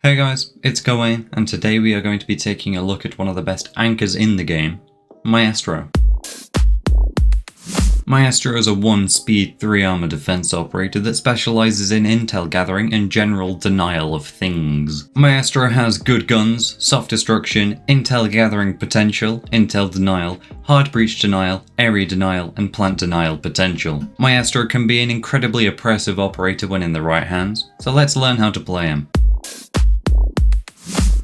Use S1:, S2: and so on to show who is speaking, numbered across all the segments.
S1: Hey guys, it's Gawain, and today we are going to be taking a look at one of the best anchors in the game, Maestro. Maestro is a 1-speed, 3-armor defense operator that specializes in intel gathering and general denial of things. Maestro has good guns, soft destruction, intel gathering potential, intel denial, hard breach denial, area denial, and plant denial potential. Maestro can be an incredibly oppressive operator when in the right hands, so let's learn how to play him.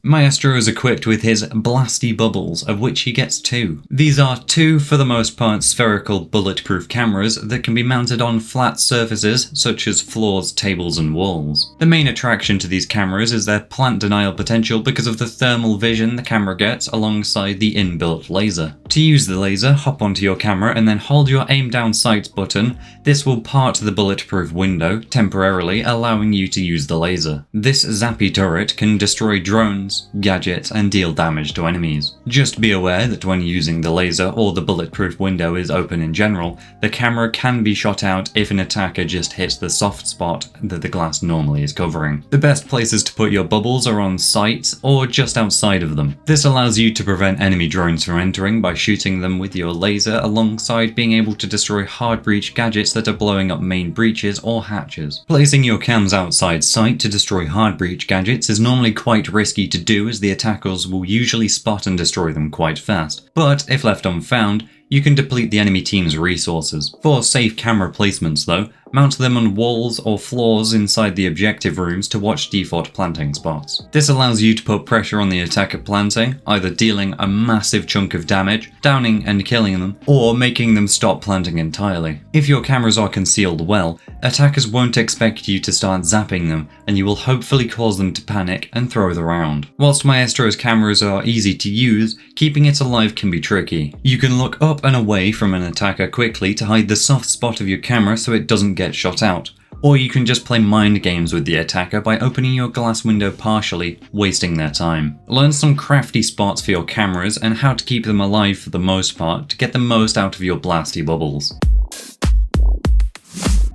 S1: Maestro is equipped with his blasty bubbles, of which he gets 2. These are 2, for the most part, spherical bulletproof cameras that can be mounted on flat surfaces such as floors, tables, and walls. The main attraction to these cameras is their plant denial potential because of the thermal vision the camera gets alongside the inbuilt laser. To use the laser, hop onto your camera and then hold your aim down sights button. This will part the bulletproof window, temporarily allowing you to use the laser. This zappy turret can destroy drones, gadgets, and deal damage to enemies. Just be aware that when using the laser or the bulletproof window is open in general, the camera can be shot out if an attacker just hits the soft spot that the glass normally is covering. The best places to put your bubbles are on sights or just outside of them. This allows you to prevent enemy drones from entering by shooting them with your laser, alongside being able to destroy hard breach gadgets that are blowing up main breaches or hatches. Placing your cams outside sight to destroy hard breach gadgets is normally quite risky to do, as the attackers will usually spot and destroy them quite fast, but if left unfound, you can deplete the enemy team's resources. For safe camera placements though, mount them on walls or floors inside the objective rooms to watch default planting spots. This allows you to put pressure on the attacker planting, either dealing a massive chunk of damage, downing and killing them, or making them stop planting entirely. If your cameras are concealed well, attackers won't expect you to start zapping them, and you will hopefully cause them to panic and throw the round. Whilst Maestro's cameras are easy to use, keeping it alive can be tricky. You can look up and away from an attacker quickly to hide the soft spot of your camera so it doesn't get shot out, or you can just play mind games with the attacker by opening your glass window partially, wasting their time. Learn some crafty spots for your cameras and how to keep them alive for the most part to get the most out of your blasty bubbles.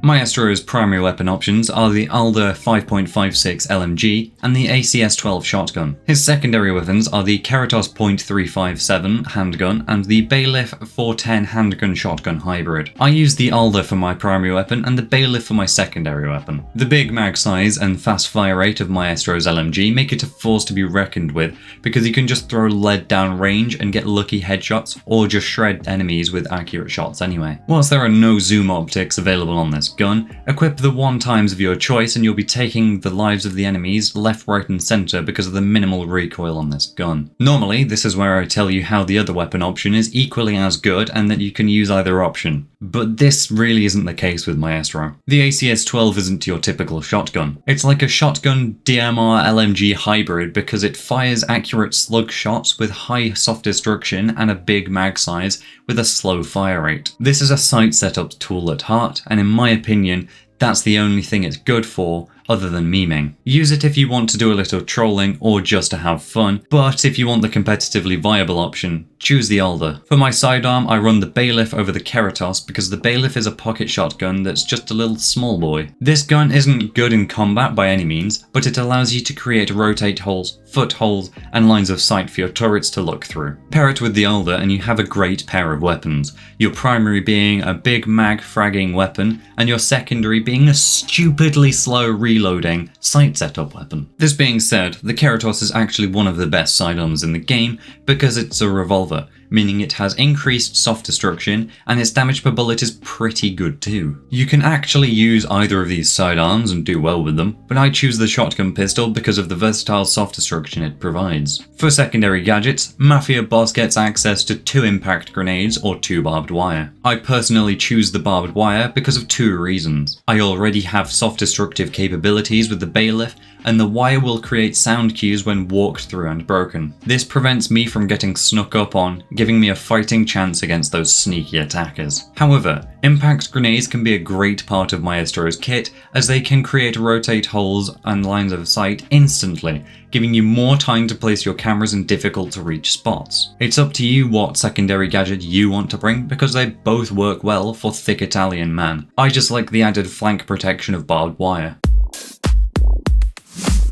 S1: Maestro's primary weapon options are the Alder 5.56 LMG and the ACS-12 shotgun. His secondary weapons are the Keratos .357 handgun and the Bailiff 410 handgun shotgun hybrid. I use the Alder for my primary weapon and the Bailiff for my secondary weapon. The big mag size and fast fire rate of Maestro's LMG make it a force to be reckoned with, because you can just throw lead down range and get lucky headshots, or just shred enemies with accurate shots anyway. Whilst there are no zoom optics available on this gun, equip the 1x of your choice and you'll be taking the lives of the enemies left, right, and center because of the minimal recoil on this gun. Normally, this is where I tell you how the other weapon option is equally as good and that you can use either option. But this really isn't the case with Maestro. The ACS-12 isn't your typical shotgun. It's like a shotgun DMR LMG hybrid because it fires accurate slug shots with high soft destruction and a big mag size with a slow fire rate. This is a sight setup tool at heart, and in my opinion, that's the only thing it's good for other than memeing. Use it if you want to do a little trolling or just to have fun, but if you want the competitively viable option, choose the Alder. For my sidearm, I run the Bailiff over the Keratos because the Bailiff is a pocket shotgun that's just a little small boy. This gun isn't good in combat by any means, but it allows you to create rotate holes, footholds, and lines of sight for your turrets to look through. Pair it with the Alder and you have a great pair of weapons, your primary being a big mag fragging weapon, and your secondary being a stupidly slow reloading sight setup weapon. This being said, the Keratos is actually one of the best sidearms in the game because it's a revolver, meaning it has increased soft destruction and its damage per bullet is pretty good too. You can actually use either of these sidearms and do well with them, but I choose the shotgun pistol because of the versatile soft destruction it provides. For secondary gadgets, Mafia Boss gets access to 2 impact grenades or 2 barbed wire. I personally choose the barbed wire because of 2 reasons. I already have soft destructive capabilities with the Bailiff, and the wire will create sound cues when walked through and broken. This prevents me from getting snuck up on, giving me a fighting chance against those sneaky attackers. However, impact grenades can be a great part of Maestro's kit, as they can create rotate holes and lines of sight instantly, giving you more time to place your cameras in difficult to reach spots. It's up to you what secondary gadget you want to bring, because they both work well for thick Italian man. I just like the added flank protection of barbed wire.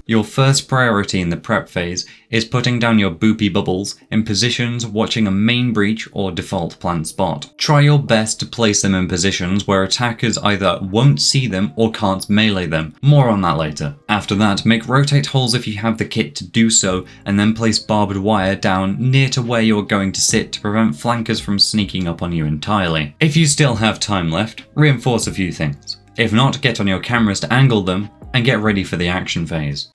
S1: Your first priority in the prep phase is putting down your boopy bubbles in positions watching a main breach or default plant spot. Try your best to place them in positions where attackers either won't see them or can't melee them. More on that later. After that, make rotate holes if you have the kit to do so, and then place barbed wire down near to where you're going to sit to prevent flankers from sneaking up on you entirely. If you still have time left, reinforce a few things. If not, get on your cameras to angle them and get ready for the action phase.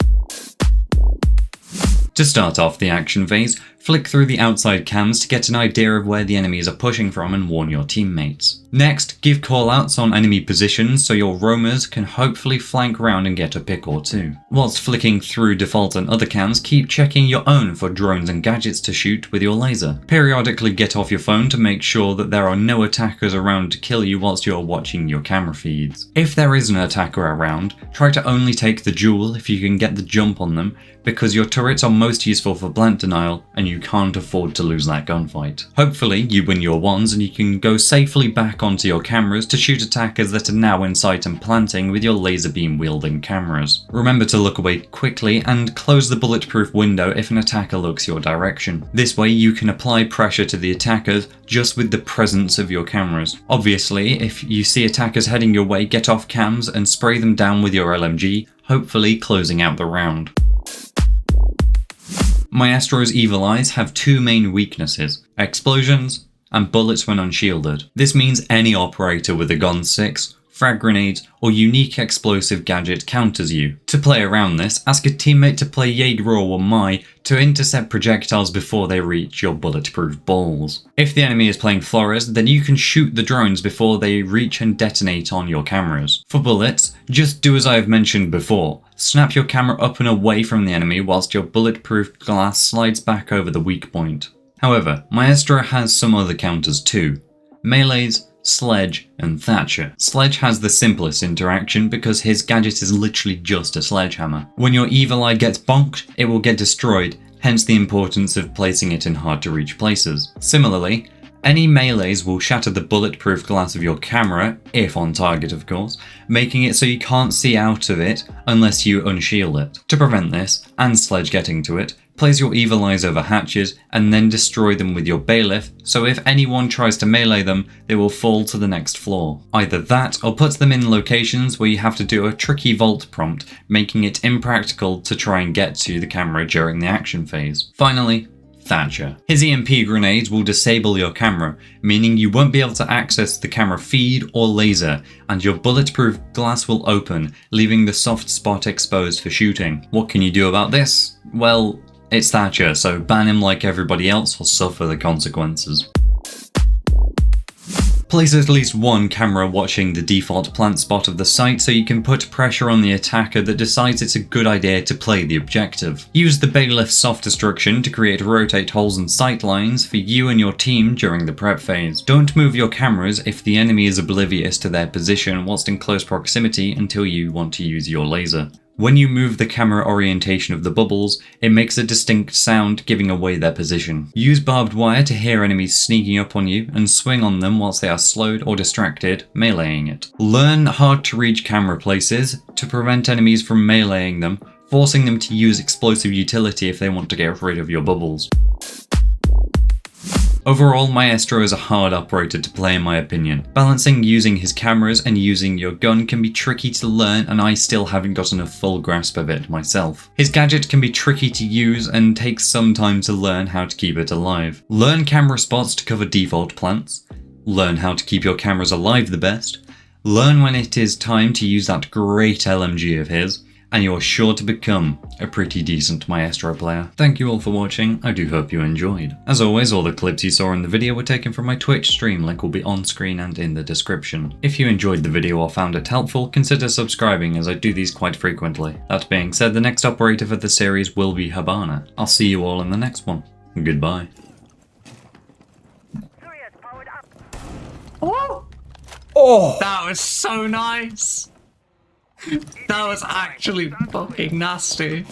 S1: To start off the action phase, flick through the outside cams to get an idea of where the enemies are pushing from and warn your teammates. Next, give callouts on enemy positions so your roamers can hopefully flank round and get a pick or two. Whilst flicking through default and other cams, keep checking your own for drones and gadgets to shoot with your laser. Periodically get off your phone to make sure that there are no attackers around to kill you whilst you're watching your camera feeds. If there is an attacker around, try to only take the duel if you can get the jump on them, because your turrets are most useful for plant denial and you can't afford to lose that gunfight. Hopefully you win your ones and you can go safely back onto your cameras to shoot attackers that are now in sight and planting with your laser beam wielding cameras. Remember to look away quickly and close the bulletproof window if an attacker looks your direction. This way you can apply pressure to the attackers just with the presence of your cameras. Obviously, if you see attackers heading your way, get off cams and spray them down with your LMG, hopefully closing out the round. Maestro's evil eyes have two main weaknesses: explosions and bullets when unshielded. This means any operator with a Gun 6, frag grenades, or unique explosive gadget counters you. To play around this, ask a teammate to play Jaeger or Mai to intercept projectiles before they reach your bulletproof balls. If the enemy is playing Flores, then you can shoot the drones before they reach and detonate on your cameras. For bullets, just do as I have mentioned before. Snap your camera up and away from the enemy whilst your bulletproof glass slides back over the weak point. However, Maestro has some other counters too: melees, Sledge, and Thatcher. Sledge has the simplest interaction because his gadget is literally just a sledgehammer. When your evil eye gets bonked, it will get destroyed, hence the importance of placing it in hard to reach places. Similarly, any melees will shatter the bulletproof glass of your camera, if on target of course, making it so you can't see out of it unless you unshield it. To prevent this, and Sledge getting to it, place your evil eyes over hatches and then destroy them with your bailiff, so if anyone tries to melee them, they will fall to the next floor. Either that, or put them in locations where you have to do a tricky vault prompt, making it impractical to try and get to the camera during the action phase. Finally, Thatcher. His EMP grenades will disable your camera, meaning you won't be able to access the camera feed or laser, and your bulletproof glass will open, leaving the soft spot exposed for shooting. What can you do about this? Well, it's Thatcher, so ban him like everybody else or suffer the consequences. Place at least one camera watching the default plant spot of the site so you can put pressure on the attacker that decides it's a good idea to play the objective. Use the bailiff's soft destruction to create rotate holes and sight lines for you and your team during the prep phase. Don't move your cameras if the enemy is oblivious to their position whilst in close proximity until you want to use your laser. When you move the camera orientation of the bubbles, it makes a distinct sound giving away their position. Use barbed wire to hear enemies sneaking up on you and swing on them whilst they are slowed or distracted, meleeing it. Learn hard to reach camera places to prevent enemies from meleeing them, forcing them to use explosive utility if they want to get rid of your bubbles. Overall, Maestro is a hard operator to play in my opinion. Balancing using his cameras and using your gun can be tricky to learn, and I still haven't gotten a full grasp of it myself. His gadget can be tricky to use and takes some time to learn how to keep it alive. Learn camera spots to cover default plants. Learn how to keep your cameras alive the best. Learn when it is time to use that great LMG of his, and you're sure to become a pretty decent Maestro player. Thank you all for watching, I do hope you enjoyed. As always, all the clips you saw in the video were taken from my Twitch stream, link will be on screen and in the description. If you enjoyed the video or found it helpful, consider subscribing as I do these quite frequently. That being said, the next operator for the series will be Habana. I'll see you all in the next one. Goodbye.
S2: Oh, that was so nice. That was actually fucking nasty.